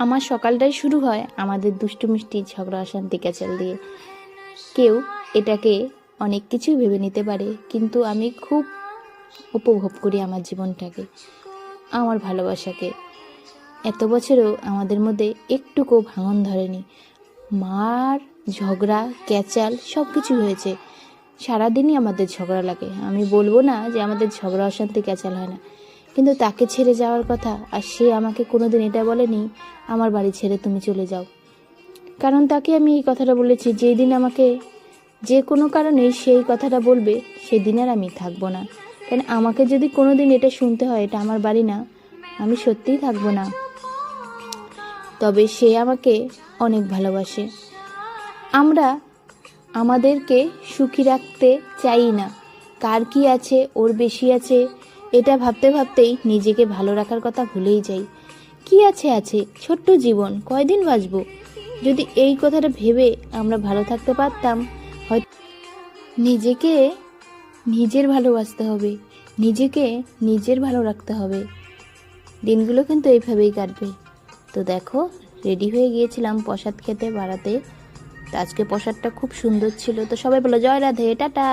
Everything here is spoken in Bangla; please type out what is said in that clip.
আমার সকালটাই শুরু হয় আমাদের দুষ্টু মিষ্টি ঝগড়া অশান্তি ক্যাচাল দিয়ে। কেউ এটাকে অনেক কিছুই ভেবে নিতে পারে, কিন্তু আমি খুব উপভোগ করি আমার জীবনটাকে, আমার ভালোবাসাকে। এত বছরেও আমাদের মধ্যে একটুকু ভাঙন ধরেনি। মার ঝগড়া ক্যাচাল সব কিছু হয়েছে, সারাদিনই আমাদের ঝগড়া লাগে। আমি বলবো না যে আমাদের ঝগড়া অশান্তি ক্যাচাল হয় না, কিন্তু তাকে ছেড়ে যাওয়ার কথা, আর সে আমাকে কোনোদিন এটা বলেনি আমার বাড়ি ছেড়ে তুমি চলে যাও। কারণ তাকে আমি এই কথাটা বলেছি, যেই দিন আমাকে যে কোনো কারণে সেই কথাটা বলবে সেদিন আর আমি থাকবো না। কারণ আমাকে যদি কোনো দিন এটা শুনতে হয় এটা আমার বাড়ি না, আমি সত্যিই থাকবো না। তবে সে আমাকে অনেক ভালোবাসে। আমরা আমাদেরকে সুখী রাখতে চাই না, কার কি আছে, ওর বেশি আছে, এটা ভাবতে ভাবতেই নিজেকে ভালো রাখার কথা ভুলেই যাই। কি আছে আছে, ছোট্ট জীবন, কয়দিন বাঁচবো। যদি এই কথাটা ভেবে আমরা ভালো থাকতে পারতাম, হয়তো নিজেকে নিজের ভালোবাসতে হবে, নিজেকে নিজের ভালো রাখতে হবে। দিনগুলো কিন্তু এইভাবেই কাটবে। তো দেখো, রেডি হয়ে গিয়েছিলাম প্রসাদ খেতে বাড়াতে। তো আজকে প্রসাদটা খুব সুন্দর ছিল। তো সবাই বলো জয় রাধে, টাটা।